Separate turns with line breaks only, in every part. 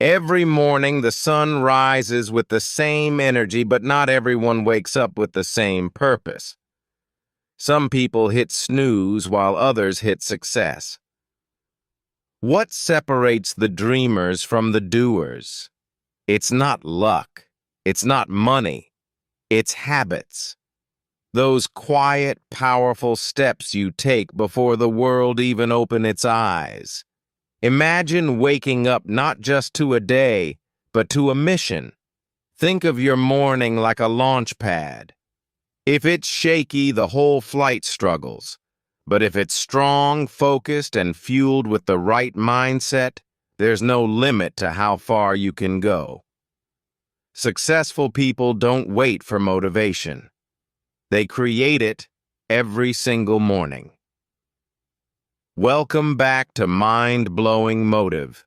Every morning, the sun rises with the same energy, but not everyone wakes up with the same purpose. Some people hit snooze while others hit success. What separates the dreamers from the doers? It's not luck. It's not money. It's habits. Those quiet, powerful steps you take before the world even opens its eyes. Imagine waking up not just to a day, but to a mission. Think of your morning like a launch pad. If it's shaky, the whole flight struggles. But if it's strong, focused, and fueled with the right mindset, there's no limit to how far you can go. Successful people don't wait for motivation. They create it every single morning. Welcome back to Mind-Blowing Motive,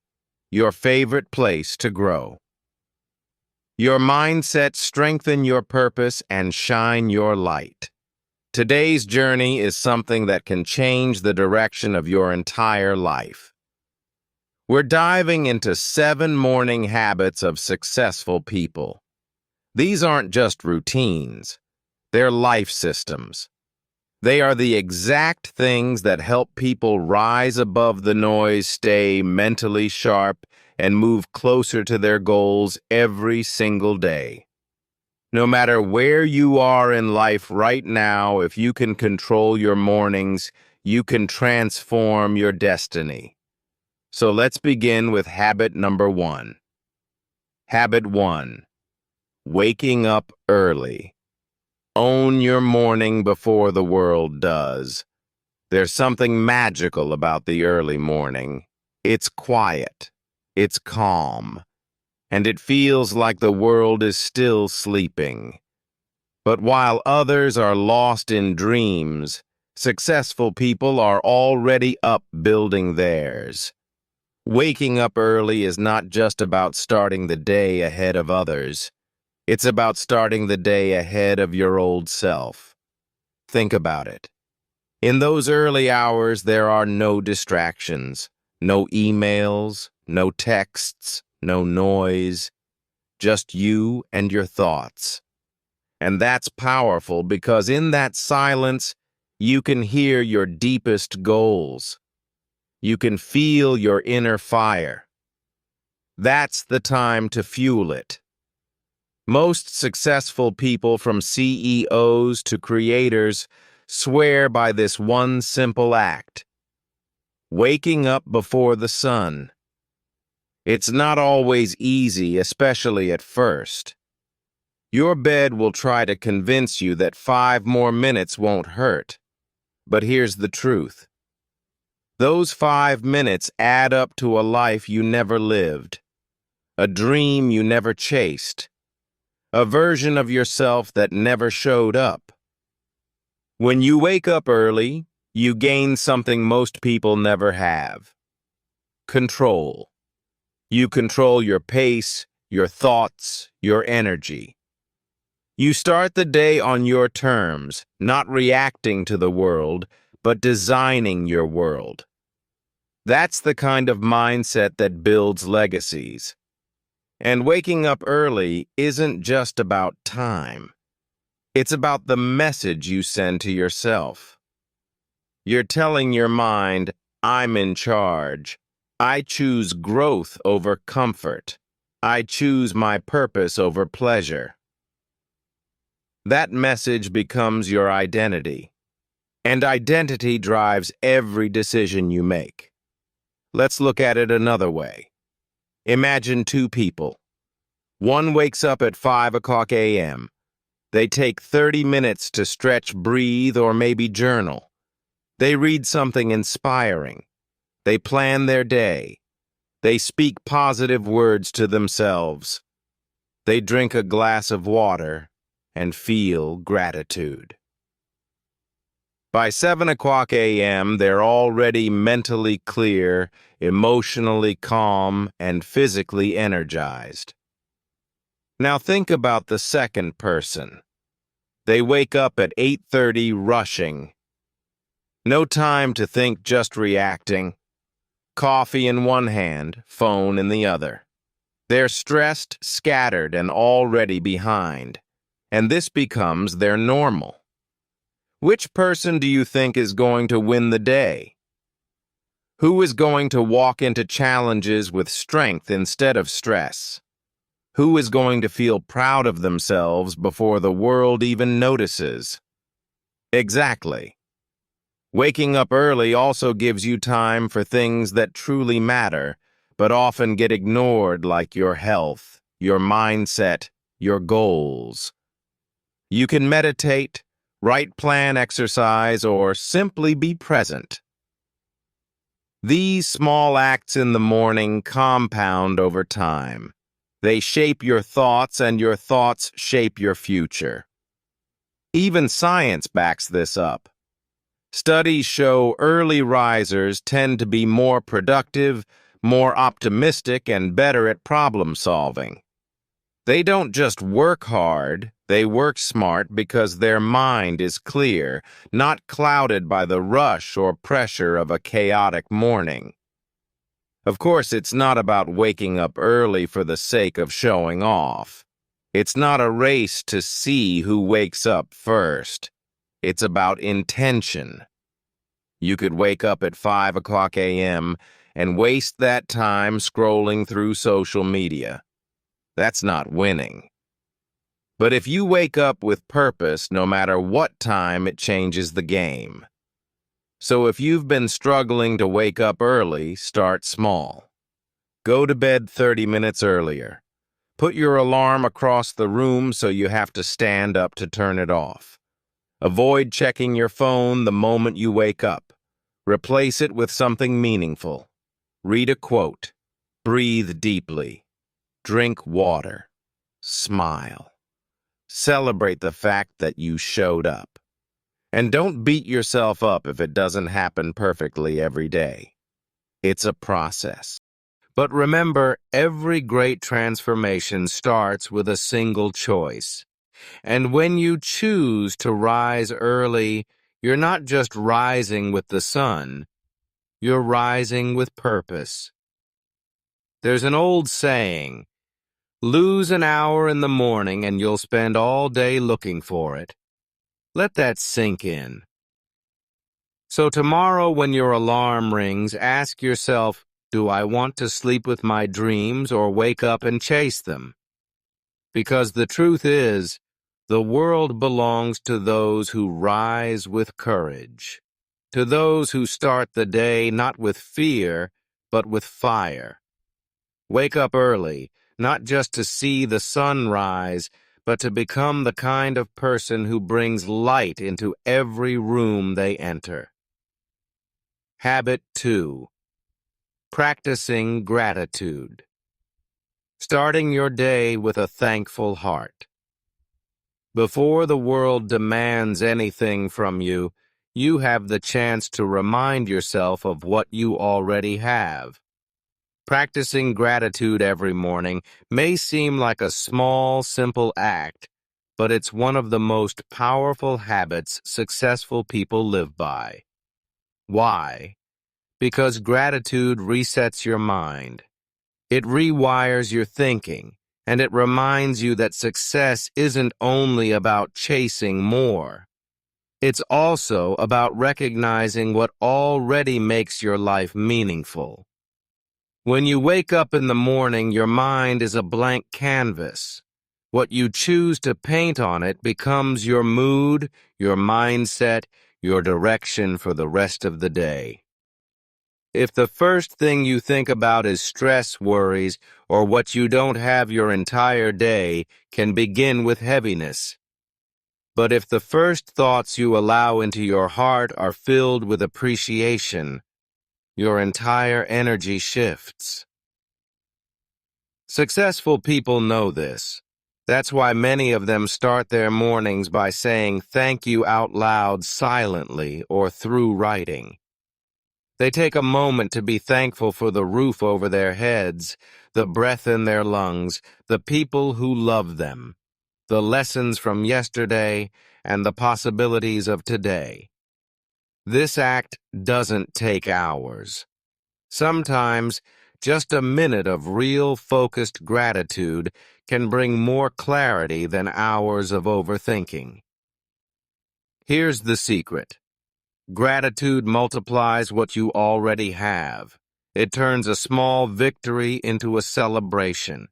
your favorite place to grow. Your mindset strengthen your purpose and shine your light. Today's journey is something that can change the direction of your entire life. We're diving into 7 morning habits of successful people. These aren't just routines. They're life systems. They are the exact things that help people rise above the noise, stay mentally sharp, and move closer to their goals every single day. No matter where you are in life right now, if you can control your mornings, you can transform your destiny. So let's begin with habit number 1. Habit 1. Waking up early. Own your morning before the world does. There's something magical about the early morning. It's quiet. It's calm. And it feels like the world is still sleeping. But while others are lost in dreams, successful people are already up building theirs. Waking up early is not just about starting the day ahead of others. It's about starting the day ahead of your old self. Think about it. In those early hours, there are no distractions, no emails, no texts, no noise, just you and your thoughts. And that's powerful because in that silence, you can hear your deepest goals. You can feel your inner fire. That's the time to fuel it. Most successful people, from CEOs to creators, swear by this one simple act: waking up before the sun. It's not always easy, especially at first. Your bed will try to convince you that 5 more minutes won't hurt. But here's the truth. Those 5 minutes add up to a life you never lived, a dream you never chased, a version of yourself that never showed up. When you wake up early, you gain something most people never have: control. You control your pace, your thoughts, your energy. You start the day on your terms, not reacting to the world, but designing your world. That's the kind of mindset that builds legacies. And waking up early isn't just about time. It's about the message you send to yourself. You're telling your mind, I'm in charge. I choose growth over comfort. I choose my purpose over pleasure. That message becomes your identity. And identity drives every decision you make. Let's look at it another way. Imagine 2 people. One wakes up at 5 o'clock a.m. They take 30 minutes to stretch, breathe, or maybe journal. They read something inspiring. They plan their day. They speak positive words to themselves. They drink a glass of water and feel gratitude. By 7 o'clock a.m., they're already mentally clear, emotionally calm, and physically energized. Now think about the second person. They wake up at 8:30 rushing. No time to think, just reacting. Coffee in one hand, phone in the other. They're stressed, scattered, and already behind, and this becomes their normal. Which person do you think is going to win the day? Who is going to walk into challenges with strength instead of stress? Who is going to feel proud of themselves before the world even notices? Exactly. Waking up early also gives you time for things that truly matter, but often get ignored, like your health, your mindset, your goals. You can meditate, write plan exercise, or simply be present. These small acts in the morning compound over time. They shape your thoughts, and your thoughts shape your future. Even science backs this up. Studies show early risers tend to be more productive, more optimistic, and better at problem solving. They don't just work hard, they work smart because their mind is clear, not clouded by the rush or pressure of a chaotic morning. Of course, it's not about waking up early for the sake of showing off. It's not a race to see who wakes up first. It's about intention. You could wake up at 5 o'clock a.m. and waste that time scrolling through social media. That's not winning. But if you wake up with purpose, no matter what time, it changes the game. So if you've been struggling to wake up early, start small. Go to bed 30 minutes earlier. Put your alarm across the room so you have to stand up to turn it off. Avoid checking your phone the moment you wake up. Replace it with something meaningful. Read a quote. Breathe deeply. Drink water. Smile. Celebrate the fact that you showed up. And don't beat yourself up if it doesn't happen perfectly every day. It's a process. But remember, every great transformation starts with a single choice. And when you choose to rise early, you're not just rising with the sun, you're rising with purpose. There's an old saying, lose an hour in the morning and you'll spend all day looking for it. Let that sink in. So tomorrow when your alarm rings, ask yourself, do I want to sleep with my dreams or wake up and chase them? Because the truth is, the world belongs to those who rise with courage, to those who start the day not with fear, but with fire. Wake up early, not just to see the sun rise, but to become the kind of person who brings light into every room they enter. Habit 2. Practicing gratitude. Starting your day with a thankful heart. Before the world demands anything from you, you have the chance to remind yourself of what you already have. Practicing gratitude every morning may seem like a small, simple act, but it's one of the most powerful habits successful people live by. Why? Because gratitude resets your mind. It rewires your thinking, and it reminds you that success isn't only about chasing more. It's also about recognizing what already makes your life meaningful. When you wake up in the morning, your mind is a blank canvas. What you choose to paint on it becomes your mood, your mindset, your direction for the rest of the day. If the first thing you think about is stress, worries, or what you don't have your entire day, can begin with heaviness. But if the first thoughts you allow into your heart are filled with appreciation, your entire energy shifts. Successful people know this. That's why many of them start their mornings by saying thank you out loud silently or through writing. They take a moment to be thankful for the roof over their heads, the breath in their lungs, the people who love them, the lessons from yesterday, and the possibilities of today. This act doesn't take hours. Sometimes Just a minute of real focused gratitude can bring more clarity than hours of overthinking. Here's the secret. Gratitude multiplies what you already have. It turns a small victory into a celebration.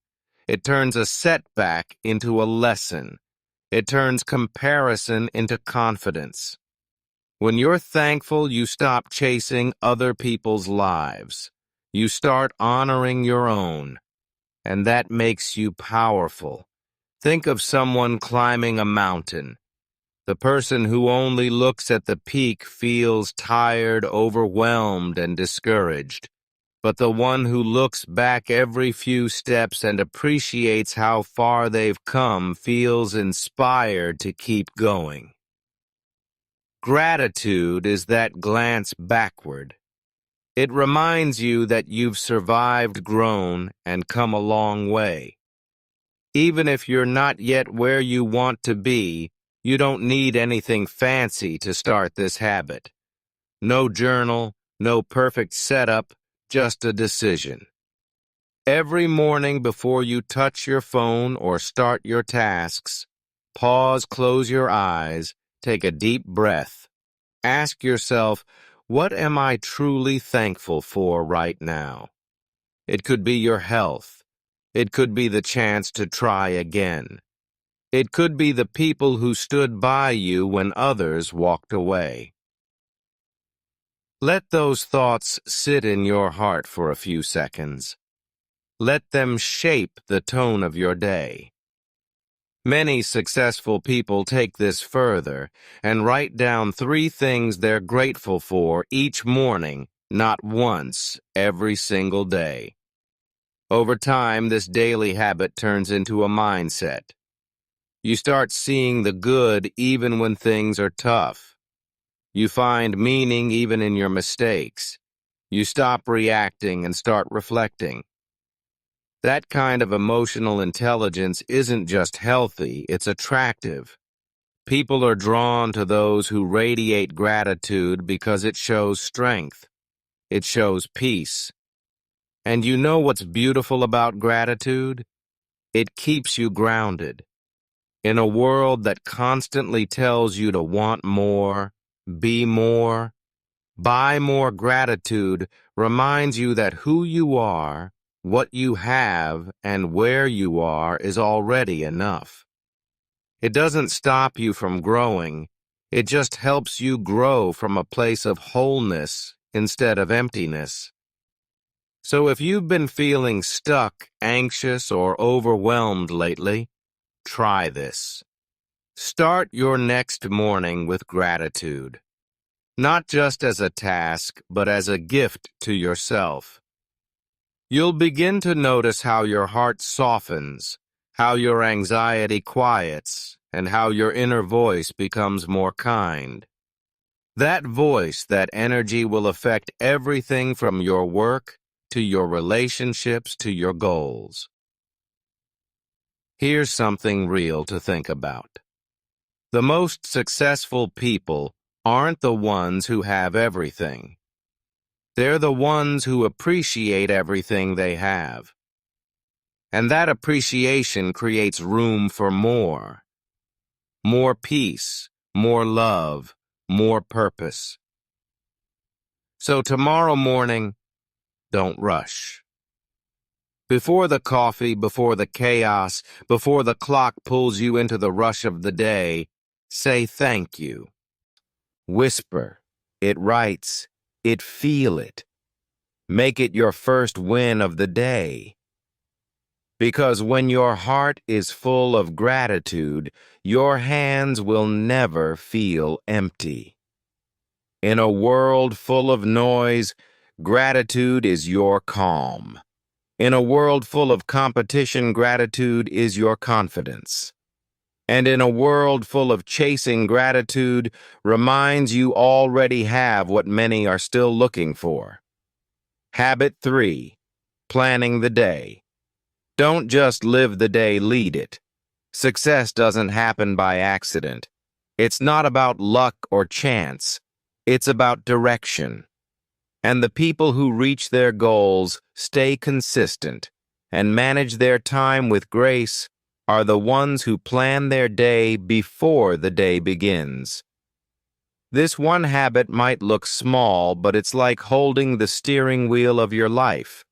It turns a setback into a lesson. It turns comparison into confidence. When you're thankful, you stop chasing other people's lives. You start honoring your own, and that makes you powerful. Think of someone climbing a mountain. The person who only looks at the peak feels tired, overwhelmed, and discouraged. But the one who looks back every few steps and appreciates how far they've come feels inspired to keep going. Gratitude is that glance backward. It reminds you that you've survived, grown, and come a long way. Even if you're not yet where you want to be, you don't need anything fancy to start this habit. No journal, no perfect setup, just a decision. Every morning before you touch your phone or start your tasks, pause, close your eyes, take a deep breath. Ask yourself, what am I truly thankful for right now? It could be your health. It could be the chance to try again. It could be the people who stood by you when others walked away. Let those thoughts sit in your heart for a few seconds. Let them shape the tone of your day. Many successful people take this further and write down 3 things they're grateful for each morning, not once, every single day. Over time, this daily habit turns into a mindset. You start seeing the good even when things are tough. You find meaning even in your mistakes. You stop reacting and start reflecting. That kind of emotional intelligence isn't just healthy, it's attractive. People are drawn to those who radiate gratitude because it shows strength. It shows peace. And you know what's beautiful about gratitude? It keeps you grounded. In a world that constantly tells you to want more, be more, buy more, gratitude reminds you that who you are, what you have, and where you are is already enough. It doesn't stop you from growing. It just helps you grow from a place of wholeness instead of emptiness. So if you've been feeling stuck, anxious, or overwhelmed lately, try this. Start your next morning with gratitude. Not just as a task, but as a gift to yourself. You'll begin to notice how your heart softens, how your anxiety quiets, and how your inner voice becomes more kind. That voice, that energy will affect everything from your work to your relationships to your goals. Here's something real to think about. The most successful people aren't the ones who have everything. They're the ones who appreciate everything they have. And that appreciation creates room for more. More peace, more love, more purpose. So tomorrow morning, don't rush. Before the coffee, before the chaos, before the clock pulls you into the rush of the day, say thank you. Whisper, it writes, it feel it. Make it your first win of the day. Because when your heart is full of gratitude, your hands will never feel empty. In a world full of noise, gratitude is your calm. In a world full of competition, gratitude is your confidence. And in a world full of chasing, gratitude reminds you already have what many are still looking for. Habit 3, planning the day. Don't just live the day, lead it. Success doesn't happen by accident. It's not about luck or chance. It's about direction. And the people who reach their goals, stay consistent, and manage their time with grace are the ones who plan their day before the day begins. This one habit might look small, but it's like holding the steering wheel of your life.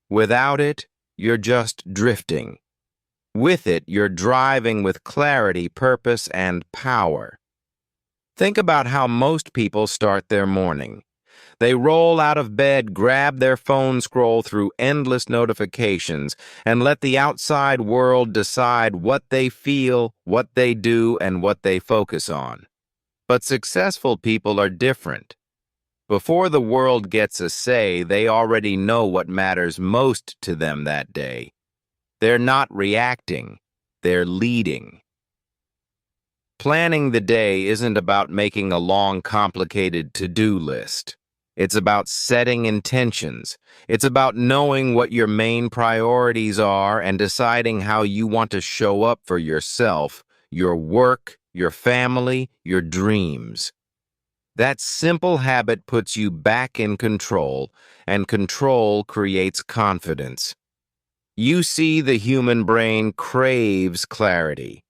Without it, you're just drifting. With it, you're driving with clarity, purpose, and power. Think about how most people start their morning. They roll out of bed, grab their phone, scroll through endless notifications, and let the outside world decide what they feel, what they do, and what they focus on. But successful people are different. Before the world gets a say, they already know what matters most to them that day. They're not reacting, they're leading. Planning the day isn't about making a long, complicated to-do list. It's about setting intentions. It's about knowing what your main priorities are and deciding how you want to show up for yourself, your work, your family, your dreams. That simple habit puts you back in control, and control creates confidence. You see, the human brain craves clarity.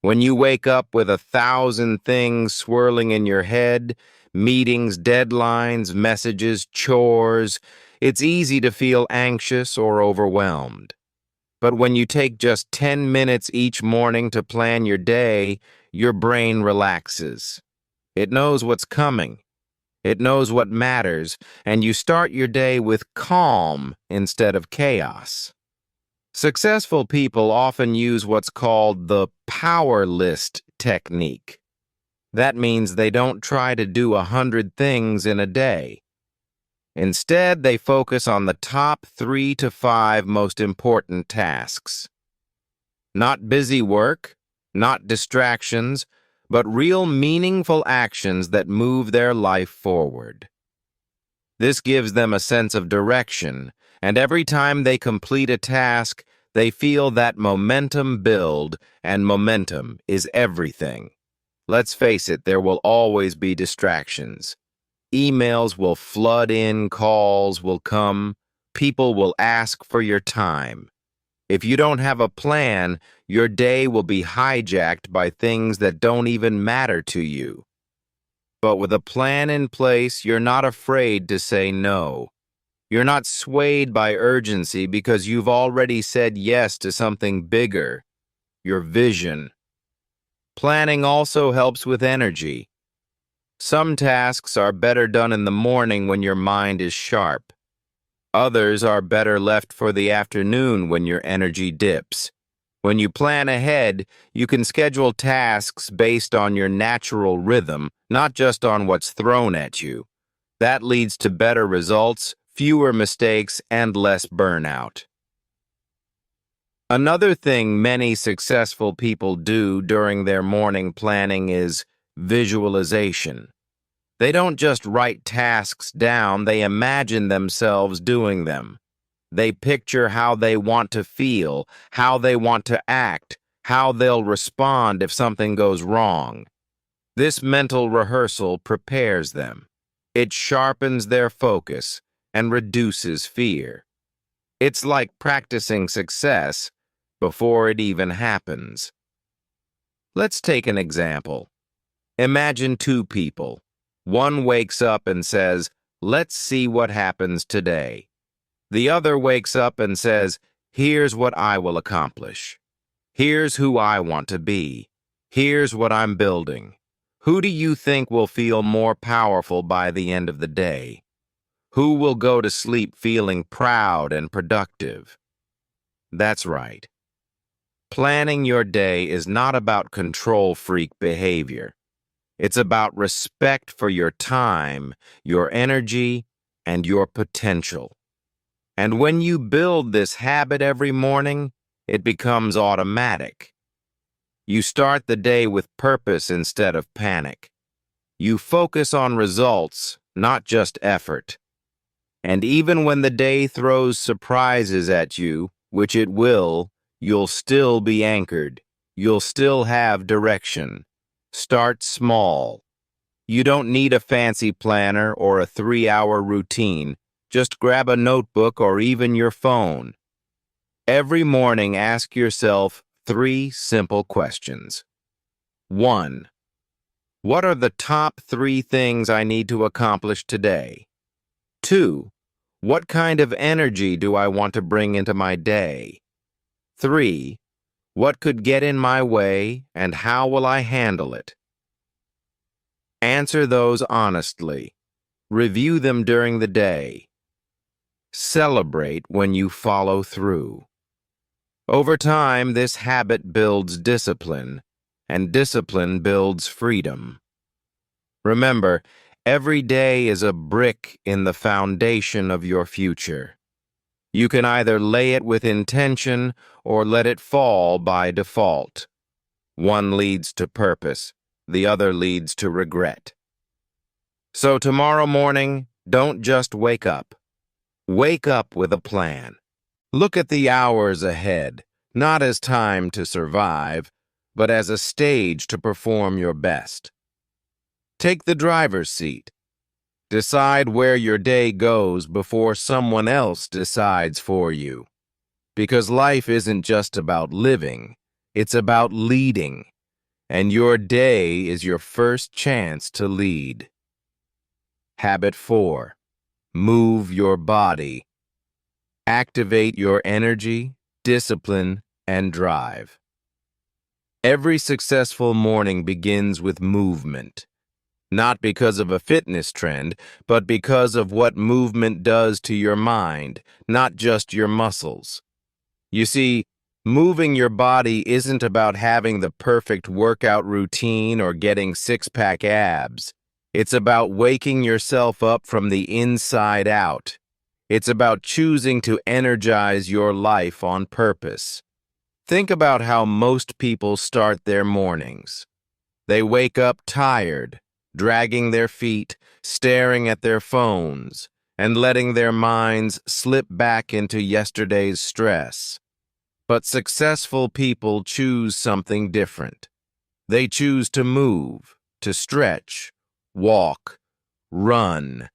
When you wake up with 1,000 things swirling in your head, meetings, deadlines, messages, chores, it's easy to feel anxious or overwhelmed. But when you take just 10 minutes each morning to plan your day, your brain relaxes. It knows what's coming. It knows what matters, and you start your day with calm instead of chaos. Successful people often use what's called the power list technique. That means they don't try to do 100 things in a day. Instead, they focus on the top 3 to 5 most important tasks. Not busy work, not distractions, but real meaningful actions that move their life forward. This gives them a sense of direction, and every time they complete a task, they feel that momentum build, and momentum is everything. Let's face it, there will always be distractions. Emails will flood in, calls will come, people will ask for your time. If you don't have a plan, your day will be hijacked by things that don't even matter to you. But with a plan in place, you're not afraid to say no. You're not swayed by urgency because you've already said yes to something bigger, your vision. Planning also helps with energy. Some tasks are better done in the morning when your mind is sharp. Others are better left for the afternoon when your energy dips. When you plan ahead, you can schedule tasks based on your natural rhythm, not just on what's thrown at you. That leads to better results, fewer mistakes, and less burnout. Another thing many successful people do during their morning planning is visualization. They don't just write tasks down, they imagine themselves doing them. They picture how they want to feel, how they want to act, how they'll respond if something goes wrong. This mental rehearsal prepares them. It sharpens their focus and reduces fear. It's like practicing success before it even happens. Let's take an example. Imagine 2 people. One wakes up and says, "Let's see what happens today." The other wakes up and says, "Here's what I will accomplish. Here's who I want to be. Here's what I'm building." Who do you think will feel more powerful by the end of the day? Who will go to sleep feeling proud and productive? That's right. Planning your day is not about control freak behavior. It's about respect for your time, your energy, and your potential. And when you build this habit every morning, it becomes automatic. You start the day with purpose instead of panic. You focus on results, not just effort. And even when the day throws surprises at you, which it will, you'll still be anchored. You'll still have direction. Start small. You don't need a fancy planner or a 3-hour routine. Just grab a notebook or even your phone. Every morning, ask yourself 3 simple questions. 1. What are the top 3 things I need to accomplish today? 2. What kind of energy do I want to bring into my day? 3. What could get in my way and how will I handle it? Answer those honestly. Review them during the day. Celebrate when you follow through. Over time, this habit builds discipline, and discipline builds freedom. Remember, every day is a brick in the foundation of your future. You can either lay it with intention or let it fall by default. One leads to purpose, the other leads to regret. So tomorrow morning, don't just wake up. Wake up with a plan. Look at the hours ahead, not as time to survive, but as a stage to perform your best. Take the driver's seat. Decide where your day goes before someone else decides for you. Because life isn't just about living, it's about leading. And your day is your first chance to lead. Habit 4. Move your body. Activate your energy, discipline, and drive. Every successful morning begins with movement. Not because of a fitness trend, but because of what movement does to your mind, not just your muscles. You see, moving your body isn't about having the perfect workout routine or getting six-pack abs. It's about waking yourself up from the inside out. It's about choosing to energize your life on purpose. Think about how most people start their mornings. They wake up tired, dragging their feet, staring at their phones, and letting their minds slip back into yesterday's stress. But successful people choose something different. They choose to move, to stretch, walk, run,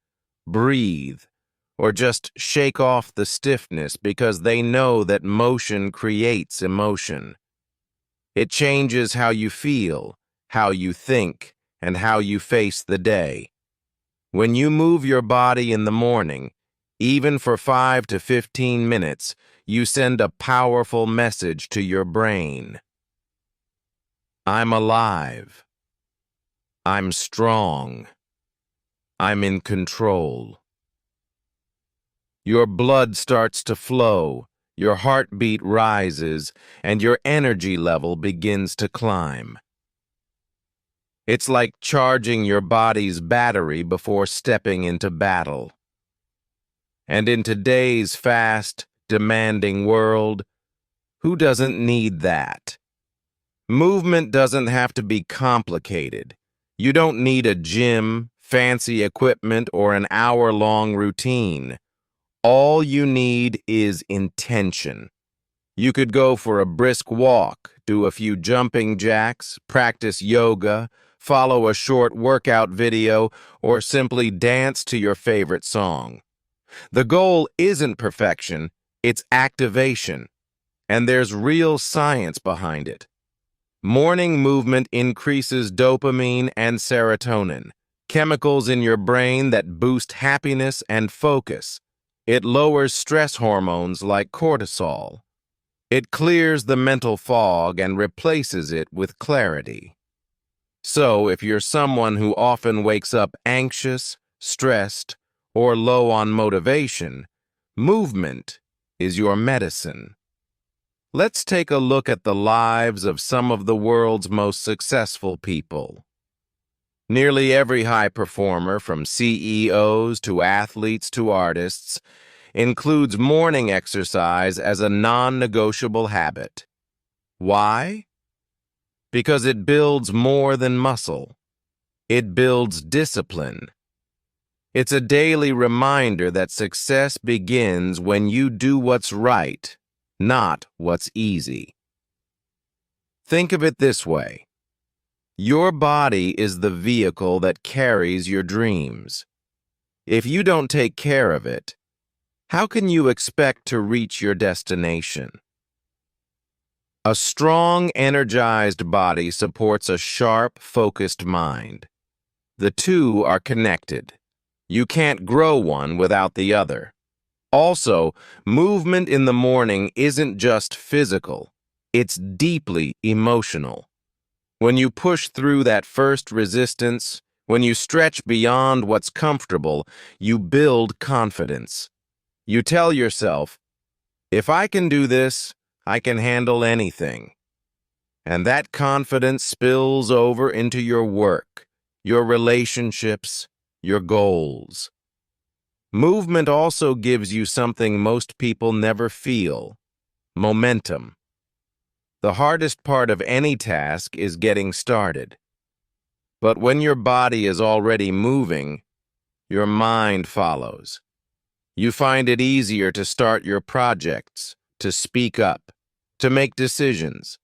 breathe, or just shake off the stiffness because they know that motion creates emotion. It changes how you feel, how you think, and how you face the day. When you move your body in the morning, even for 5 to 15 minutes, you send a powerful message to your brain. I'm alive. I'm strong. I'm in control. Your blood starts to flow, your heartbeat rises, and your energy level begins to climb. It's like charging your body's battery before stepping into battle. And in today's fast, demanding world, who doesn't need that? Movement doesn't have to be complicated. You don't need a gym, fancy equipment, or an hour-long routine. All you need is intention. You could go for a brisk walk, do a few jumping jacks, practice yoga, follow a short workout video, or simply dance to your favorite song. The goal isn't perfection, it's activation. And there's real science behind it. Morning movement increases dopamine and serotonin, chemicals in your brain that boost happiness and focus. It lowers stress hormones like cortisol. It clears the mental fog and replaces it with clarity. So, if you're someone who often wakes up anxious, stressed, or low on motivation, movement is your medicine. Let's take a look at the lives of some of the world's most successful people. Nearly every high performer, from CEOs to athletes to artists, includes morning exercise as a non-negotiable habit. Why? Because it builds more than muscle. It builds discipline. It's a daily reminder that success begins when you do what's right, not what's easy. Think of it this way. Your body is the vehicle that carries your dreams. If you don't take care of it, how can you expect to reach your destination? A strong, energized body supports a sharp, focused mind. The two are connected. You can't grow one without the other. Also, movement in the morning isn't just physical, it's deeply emotional. When you push through that first resistance, when you stretch beyond what's comfortable, you build confidence. You tell yourself, if I can do this, I can handle anything. And that confidence spills over into your work, your relationships, your goals. Movement also gives you something most people never feel: momentum. The hardest part of any task is getting started. But when your body is already moving, your mind follows. You find it easier to start your projects, to speak up, to make decisions.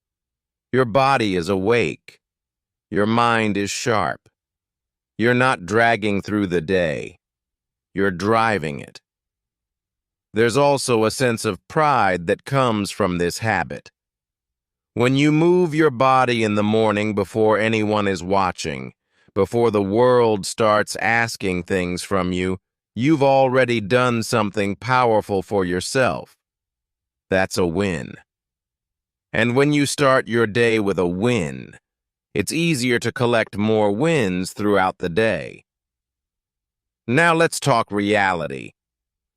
Your body is awake. Your mind is sharp. You're not dragging through the day. You're driving it. There's also a sense of pride that comes from this habit. When you move your body in the morning before anyone is watching, before the world starts asking things from you, you've already done something powerful for yourself. That's a win. And when you start your day with a win, it's easier to collect more wins throughout the day. Now let's talk reality.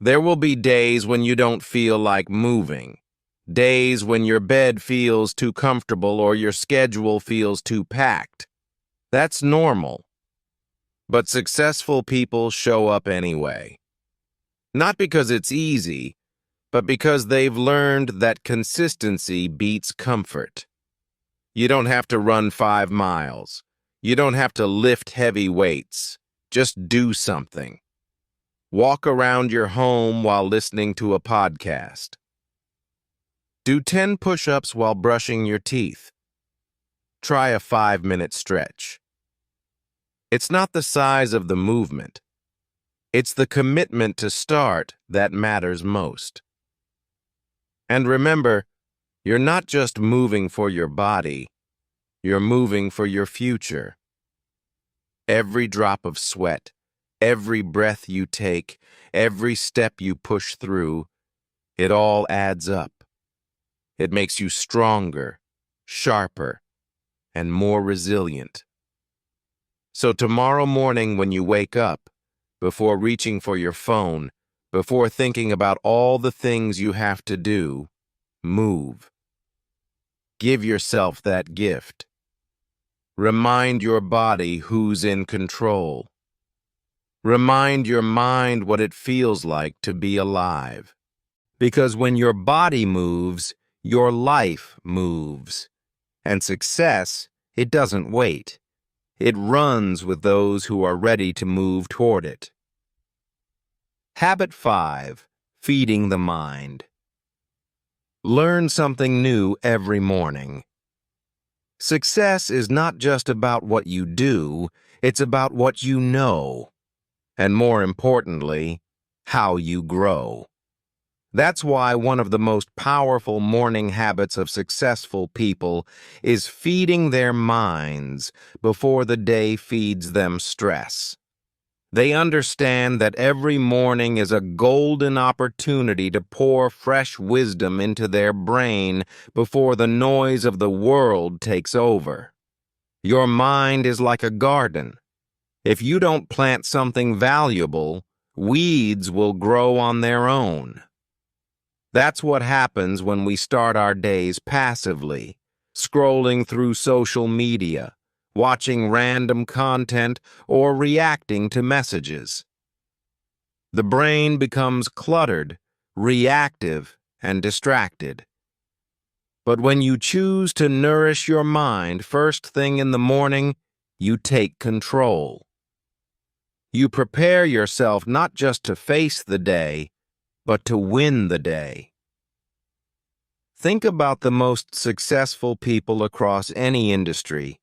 There will be days when you don't feel like moving. Days when your bed feels too comfortable or your schedule feels too packed. That's normal. But successful people show up anyway. Not because it's easy, but because they've learned that consistency beats comfort. You don't have to run 5 miles. You don't have to lift heavy weights. Just do something. Walk around your home while listening to a podcast. Do 10 push-ups while brushing your teeth. Try a 5-minute stretch. It's not the size of the movement. It's the commitment to start that matters most. And remember, you're not just moving for your body, you're moving for your future. Every drop of sweat, every breath you take, every step you push through, it all adds up. It makes you stronger, sharper, and more resilient. So tomorrow morning when you wake up, before reaching for your phone, before thinking about all the things you have to do, move. Give yourself that gift. Remind your body who's in control. Remind your mind what it feels like to be alive. Because when your body moves, your life moves. And success, it doesn't wait. It runs with those who are ready to move toward it. Habit 5. Feeding the mind. Learn something new every morning. Success is not just about what you do, it's about what you know. And more importantly, how you grow. That's why one of the most powerful morning habits of successful people is feeding their minds before the day feeds them stress. They understand that every morning is a golden opportunity to pour fresh wisdom into their brain before the noise of the world takes over. Your mind is like a garden. If you don't plant something valuable, weeds will grow on their own. That's what happens when we start our days passively, scrolling through social media, watching random content, or reacting to messages. The brain becomes cluttered, reactive, and distracted. But when you choose to nourish your mind first thing in the morning, you take control. You prepare yourself not just to face the day, but to win the day. Think about the most successful people across any industry.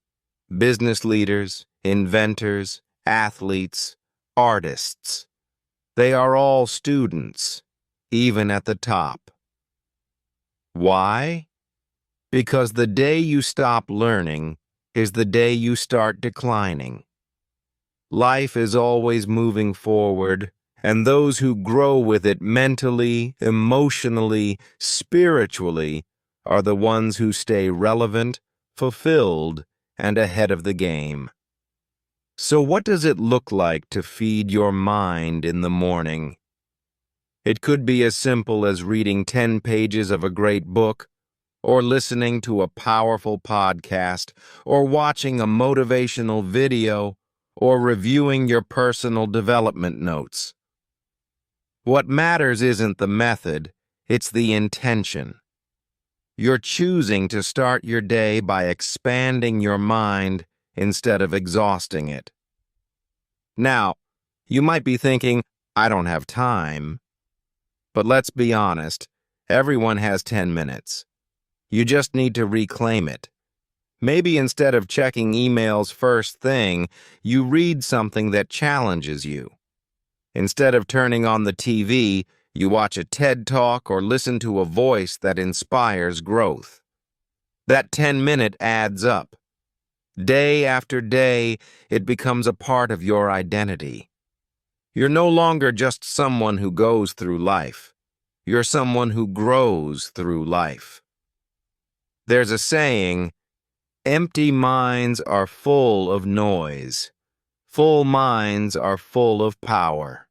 business leaders, inventors, athletes, artists. They are all students, even at the top. Why? Because the day you stop learning is the day you start declining. Life is always moving forward, and those who grow with it mentally, emotionally, spiritually are the ones who stay relevant, fulfilled, and ahead of the game. So what does it look like to feed your mind in the morning? It could be as simple as reading 10 pages of a great book, or listening to a powerful podcast, or watching a motivational video, or reviewing your personal development notes. What matters isn't the method, it's the intention. You're choosing to start your day by expanding your mind instead of exhausting it. Now, you might be thinking, I don't have time. But let's be honest, everyone has 10 minutes. You just need to reclaim it. Maybe instead of checking emails first thing, you read something that challenges you. Instead of turning on the TV, you watch a TED Talk or listen to a voice that inspires growth. That 10-minute adds up. Day after day, it becomes a part of your identity. You're no longer just someone who goes through life. You're someone who grows through life. There's a saying, empty minds are full of noise. Full minds are full of power.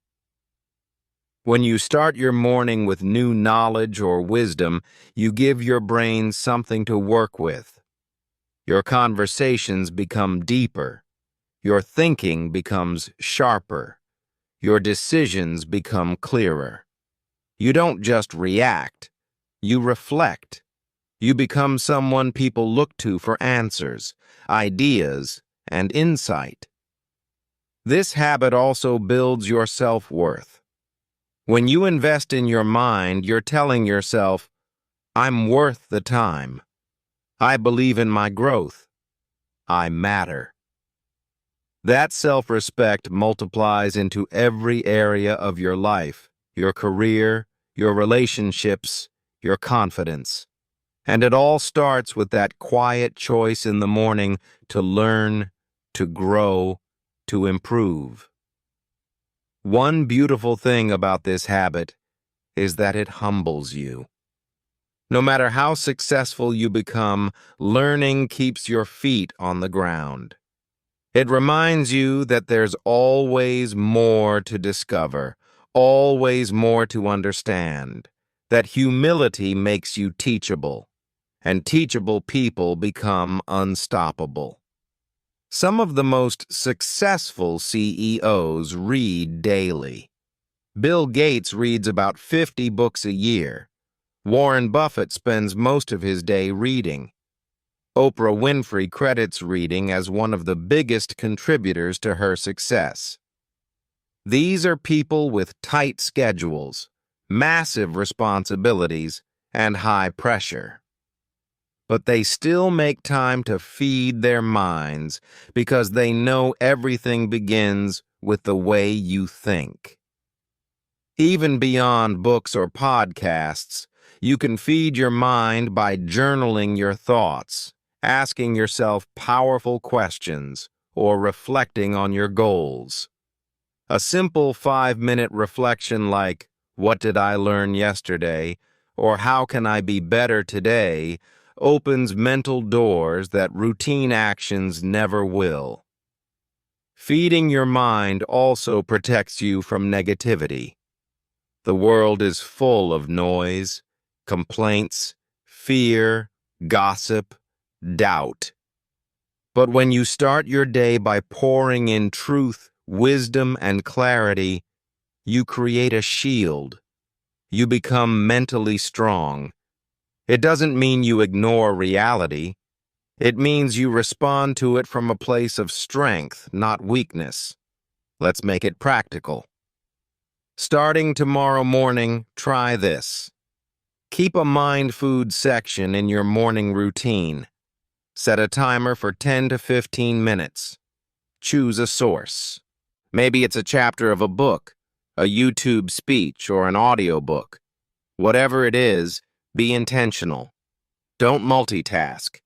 When you start your morning with new knowledge or wisdom, you give your brain something to work with. Your conversations become deeper. Your thinking becomes sharper. Your decisions become clearer. You don't just react, you reflect. You become someone people look to for answers, ideas, and insight. This habit also builds your self-worth. When you invest in your mind, you're telling yourself, I'm worth the time. I believe in my growth. I matter. That self-respect multiplies into every area of your life, your career, your relationships, your confidence. And it all starts with that quiet choice in the morning to learn, to grow, to improve. One beautiful thing about this habit is that it humbles you. No matter how successful you become, learning keeps your feet on the ground. It reminds you that there's always more to discover, always more to understand, that humility makes you teachable, and teachable people become unstoppable. Some of the most successful CEOs read daily. Bill Gates reads about 50 books a year. Warren Buffett spends most of his day reading. Oprah Winfrey credits reading as one of the biggest contributors to her success. These are people with tight schedules, massive responsibilities, and high pressure. But they still make time to feed their minds because they know everything begins with the way you think. Even beyond books or podcasts, you can feed your mind by journaling your thoughts, asking yourself powerful questions, or reflecting on your goals. A simple 5-minute reflection like, what did I learn yesterday, or how can I be better today, opens mental doors that routine actions never will. Feeding your mind also protects you from negativity. The world is full of noise, complaints, fear, gossip, doubt. But when you start your day by pouring in truth, wisdom, and clarity, you create a shield. You become mentally strong. It doesn't mean you ignore reality. It means you respond to it from a place of strength, not weakness. Let's make it practical. Starting tomorrow morning, try this. Keep a mind food section in your morning routine. Set a timer for 10 to 15 minutes. Choose a source. Maybe it's a chapter of a book, a YouTube speech, or an audiobook. Whatever it is, be intentional. Don't multitask.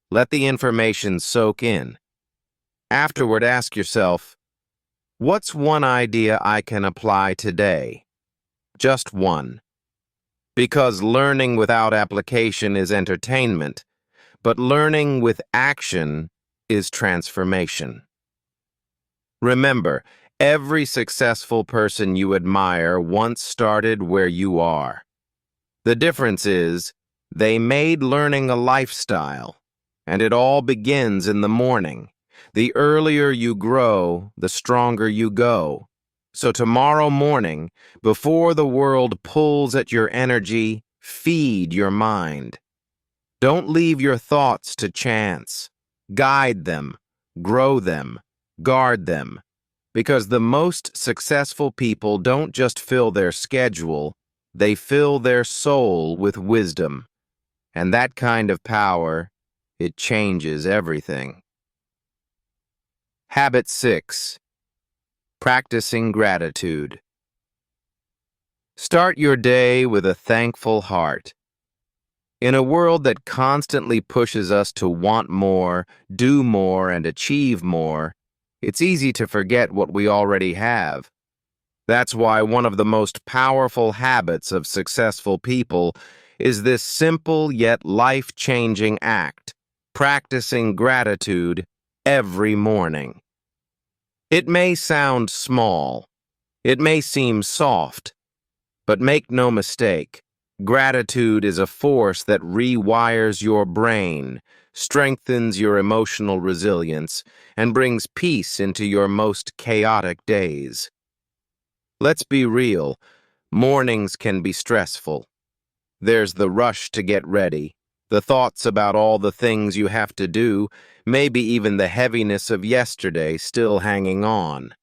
Let the information soak in. Afterward, ask yourself, what's one idea I can apply today? Just one. Because learning without application is entertainment, but learning with action is transformation. Remember, every successful person you admire once started where you are. The difference is, they made learning a lifestyle, and it all begins in the morning. The earlier you grow, the stronger you go. So tomorrow morning, before the world pulls at your energy, feed your mind. Don't leave your thoughts to chance. Guide them, grow them, guard them. Because the most successful people don't just fill their schedule, they fill their soul with wisdom. And that kind of power, it changes everything. Habit 6. Practicing gratitude. Start your day with a thankful heart. In a world that constantly pushes us to want more, do more, and achieve more, it's easy to forget what we already have. That's why one of the most powerful habits of successful people is this simple yet life-changing act, practicing gratitude every morning. It may sound small, it may seem soft, but make no mistake, gratitude is a force that rewires your brain, strengthens your emotional resilience, and brings peace into your most chaotic days. Let's be real, mornings can be stressful. There's the rush to get ready, the thoughts about all the things you have to do, maybe even the heaviness of yesterday still hanging on.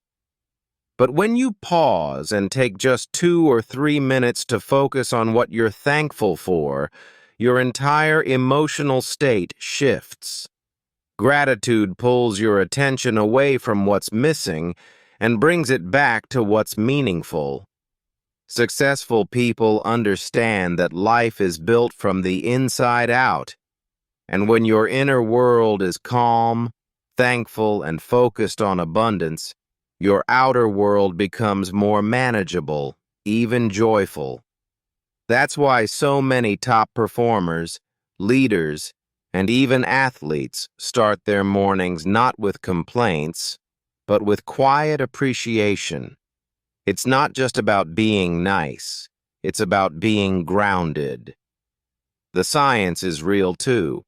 But when you pause and take just 2 or 3 minutes to focus on what you're thankful for, your entire emotional state shifts. Gratitude pulls your attention away from what's missing and brings it back to what's meaningful. Successful people understand that life is built from the inside out, and when your inner world is calm, thankful, and focused on abundance, your outer world becomes more manageable, even joyful. That's why so many top performers, leaders, and even athletes start their mornings not with complaints, but with quiet appreciation. It's not just about being nice, it's about being grounded. The science is real too.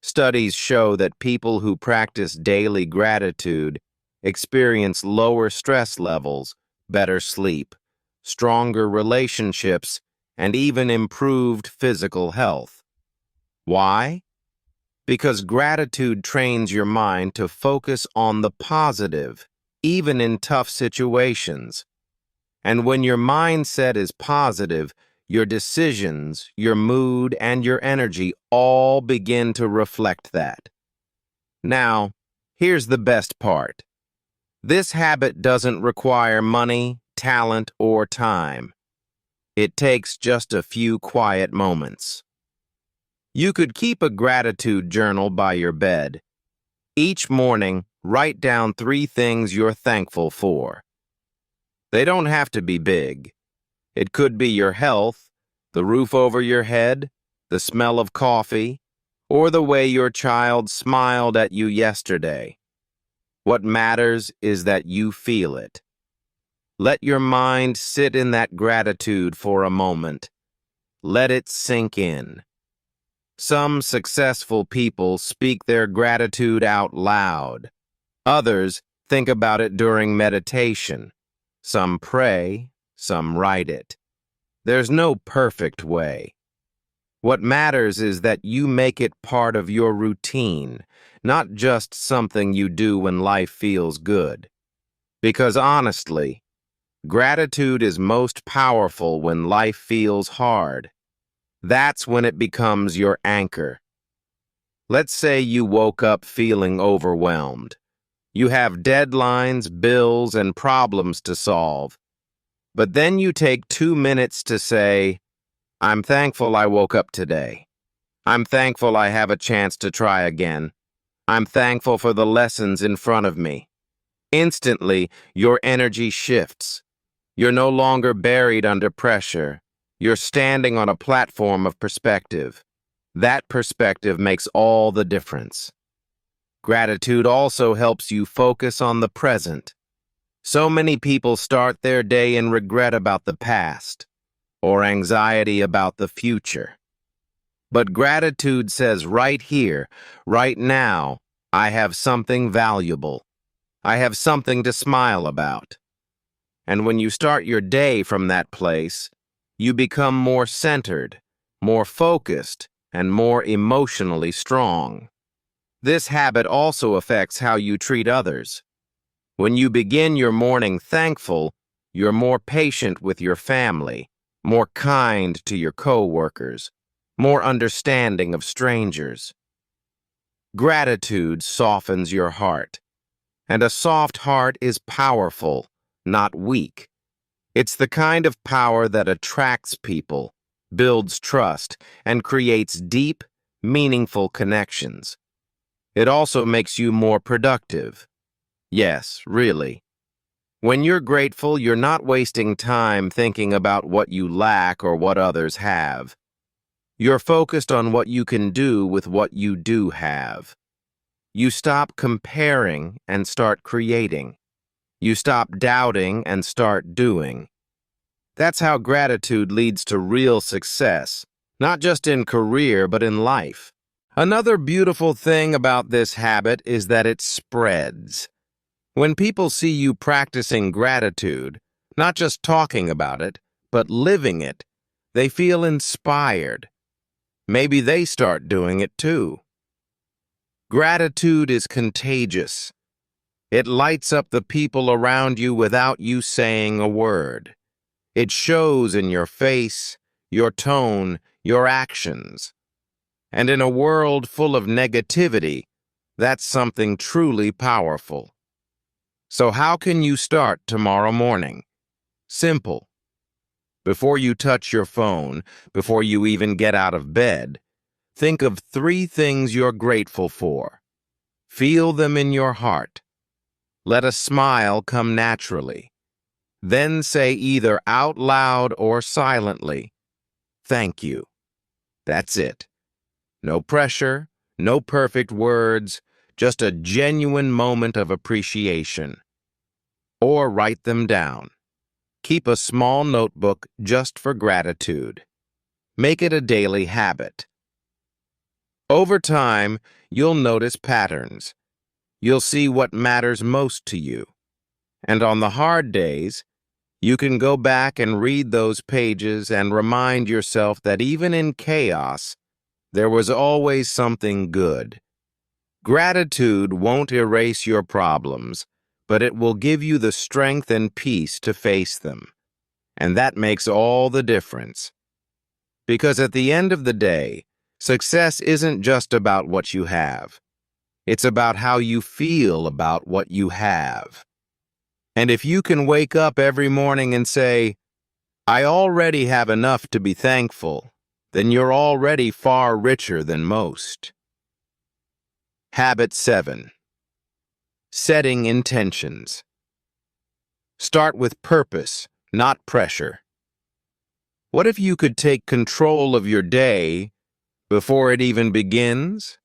Studies show that people who practice daily gratitude experience lower stress levels, better sleep, stronger relationships, and even improved physical health. Why? Because gratitude trains your mind to focus on the positive, even in tough situations. And when your mindset is positive, your decisions, your mood, and your energy all begin to reflect that. Now, here's the best part. This habit doesn't require money, talent, or time. It takes just a few quiet moments. You could keep a gratitude journal by your bed. Each morning, write down 3 things you're thankful for. They don't have to be big. It could be your health, the roof over your head, the smell of coffee, or the way your child smiled at you yesterday. What matters is that you feel it. Let your mind sit in that gratitude for a moment. Let it sink in. Some successful people speak their gratitude out loud. Others think about it during meditation. Some pray, some write it. There's no perfect way. What matters is that you make it part of your routine, not just something you do when life feels good. Because honestly, gratitude is most powerful when life feels hard. That's when it becomes your anchor. Let's say you woke up feeling overwhelmed. You have deadlines, bills, and problems to solve. But then you take 2 minutes to say, I'm thankful I woke up today. I'm thankful I have a chance to try again. I'm thankful for the lessons in front of me. Instantly, your energy shifts. You're no longer buried under pressure. You're standing on a platform of perspective. That perspective makes all the difference. Gratitude also helps you focus on the present. So many people start their day in regret about the past or anxiety about the future. But gratitude says right here, right now, I have something valuable. I have something to smile about. And when you start your day from that place, you become more centered, more focused, and more emotionally strong. This habit also affects how you treat others. When you begin your morning thankful, you're more patient with your family, more kind to your coworkers, more understanding of strangers. Gratitude softens your heart, and a soft heart is powerful, not weak. It's the kind of power that attracts people, builds trust, and creates deep, meaningful connections. It also makes you more productive. Yes, really. When you're grateful, you're not wasting time thinking about what you lack or what others have. You're focused on what you can do with what you do have. You stop comparing and start creating. You stop doubting and start doing. That's how gratitude leads to real success, not just in career, but in life. Another beautiful thing about this habit is that it spreads. When people see you practicing gratitude, not just talking about it, but living it, they feel inspired. Maybe they start doing it too. Gratitude is contagious. It lights up the people around you without you saying a word. It shows in your face, your tone, your actions. And in a world full of negativity, that's something truly powerful. So how can you start tomorrow morning? Simple. Before you touch your phone, before you even get out of bed, think of 3 things you're grateful for. Feel them in your heart. Let a smile come naturally. Then say either out loud or silently, "Thank you." That's it. No pressure, no perfect words, just a genuine moment of appreciation. Or write them down. Keep a small notebook just for gratitude. Make it a daily habit. Over time, you'll notice patterns. You'll see what matters most to you. And on the hard days, you can go back and read those pages and remind yourself that even in chaos, there was always something good. Gratitude won't erase your problems, but it will give you the strength and peace to face them. And that makes all the difference. Because at the end of the day, success isn't just about what you have. It's about how you feel about what you have. And if you can wake up every morning and say, I already have enough to be thankful, then you're already far richer than most. Habit 7. Setting intentions. Start with purpose, not pressure. What if you could take control of your day before it even begins?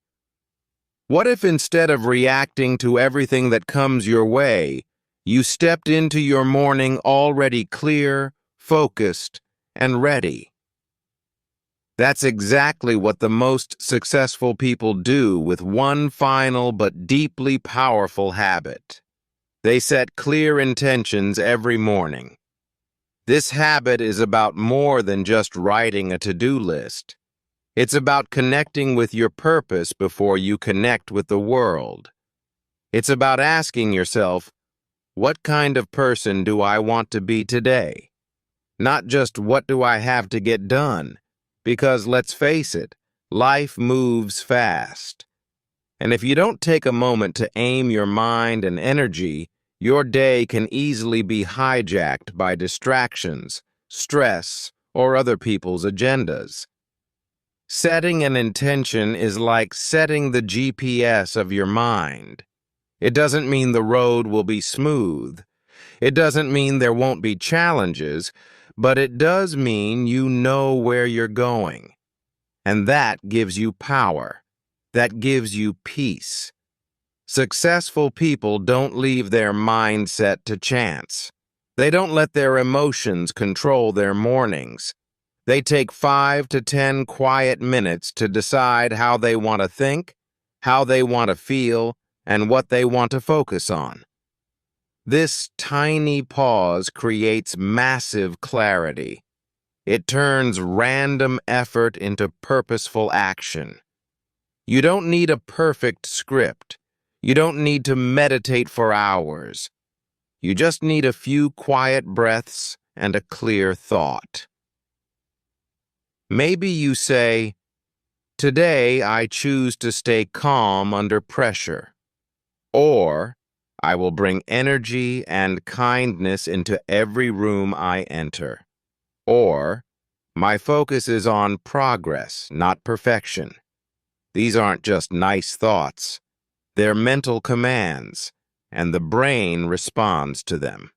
What if instead of reacting to everything that comes your way, you stepped into your morning already clear, focused, and ready? That's exactly what the most successful people do with one final but deeply powerful habit. They set clear intentions every morning. This habit is about more than just writing a to-do list. It's about connecting with your purpose before you connect with the world. It's about asking yourself, what kind of person do I want to be today? Not just what do I have to get done? Because let's face it, life moves fast. And if you don't take a moment to aim your mind and energy, your day can easily be hijacked by distractions, stress, or other people's agendas. Setting an intention is like setting the GPS of your mind. It doesn't mean the road will be smooth. It doesn't mean there won't be challenges, but it does mean you know where you're going. And that gives you power. That gives you peace. Successful people don't leave their mindset to chance. They don't let their emotions control their mornings. They take 5 to 10 quiet minutes to decide how they want to think, how they want to feel, and what they want to focus on. This tiny pause creates massive clarity. It turns random effort into purposeful action. You don't need a perfect script. You don't need to meditate for hours. You just need a few quiet breaths and a clear thought. Maybe you say, "Today I choose to stay calm under pressure." Or, "I will bring energy and kindness into every room I enter." Or, "My focus is on progress, not perfection." These aren't just nice thoughts. They're mental commands, and the brain responds to them.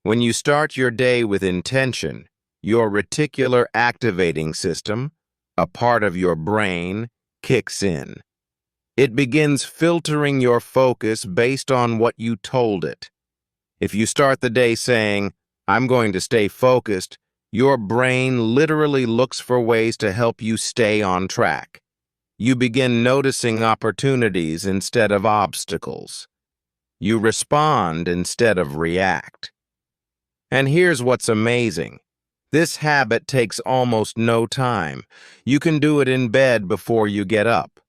When you start your day with intention, your reticular activating system, a part of your brain, kicks in. It begins filtering your focus based on what you told it. If you start the day saying, "I'm going to stay focused," your brain literally looks for ways to help you stay on track. You begin noticing opportunities instead of obstacles. You respond instead of react. And here's what's amazing. This habit takes almost no time. You can do it in bed before you get up.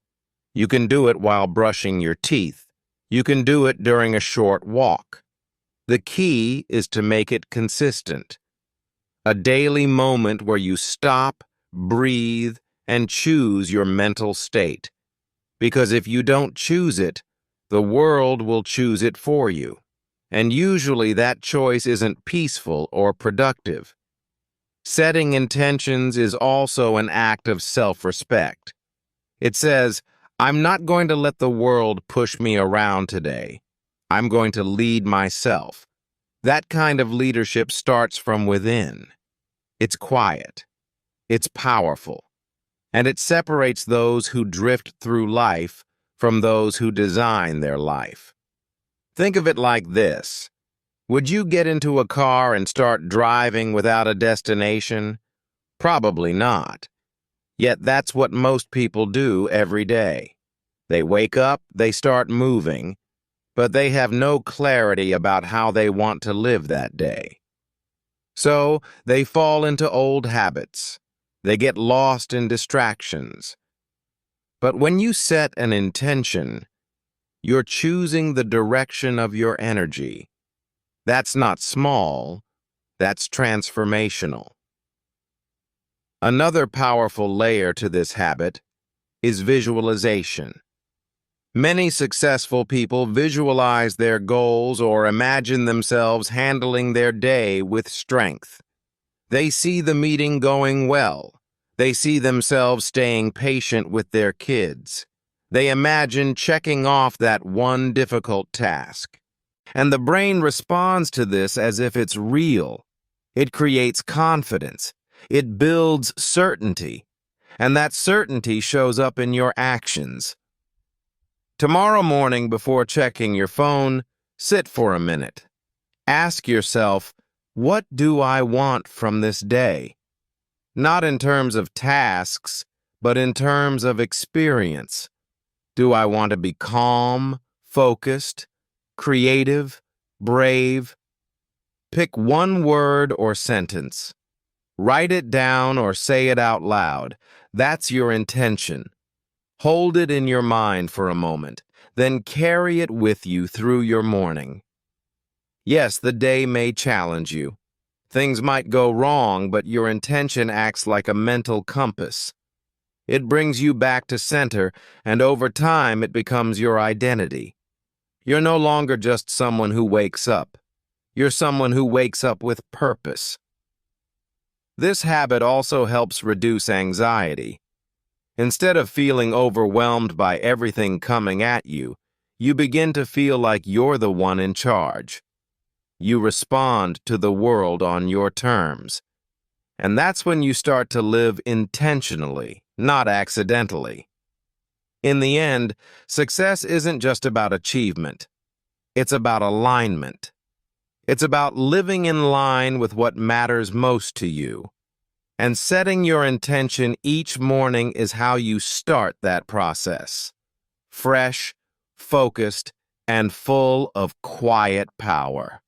You can do it while brushing your teeth. You can do it during a short walk. The key is to make it consistent. A daily moment where you stop, breathe, and choose your mental state. Because if you don't choose it, the world will choose it for you. And usually that choice isn't peaceful or productive. Setting intentions is also an act of self-respect. It says, "I'm not going to let the world push me around today. I'm going to lead myself." That kind of leadership starts from within. It's quiet. It's powerful. And it separates those who drift through life from those who design their life. Think of it like this. Would you get into a car and start driving without a destination? Probably not. Yet that's what most people do every day. They wake up, they start moving, but they have no clarity about how they want to live that day. So they fall into old habits. They get lost in distractions. But when you set an intention, you're choosing the direction of your energy. That's not small, that's transformational. Another powerful layer to this habit is visualization. Many successful people visualize their goals or imagine themselves handling their day with strength. They see the meeting going well. They see themselves staying patient with their kids. They imagine checking off that one difficult task. And the brain responds to this as if it's real. It creates confidence. It builds certainty. And that certainty shows up in your actions. Tomorrow morning, before checking your phone, sit for a minute. Ask yourself, what do I want from this day? Not in terms of tasks, but in terms of experience. Do I want to be calm, focused, creative, brave? Pick one word or sentence. Write it down or say it out loud. That's your intention. Hold it in your mind for a moment, then carry it with you through your morning. Yes, the day may challenge you. Things might go wrong, but your intention acts like a mental compass. It brings you back to center, and over time it becomes your identity. You're no longer just someone who wakes up. You're someone who wakes up with purpose. This habit also helps reduce anxiety. Instead of feeling overwhelmed by everything coming at you, you begin to feel like you're the one in charge. You respond to the world on your terms. And that's when you start to live intentionally, not accidentally. In the end, success isn't just about achievement. It's about alignment. It's about living in line with what matters most to you. And setting your intention each morning is how you start that process. Fresh, focused, and full of quiet power.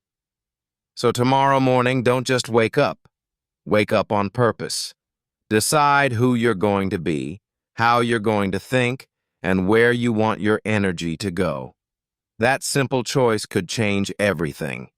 So tomorrow morning, don't just wake up. Wake up on purpose. Decide who you're going to be, how you're going to think, and where you want your energy to go. That simple choice could change everything.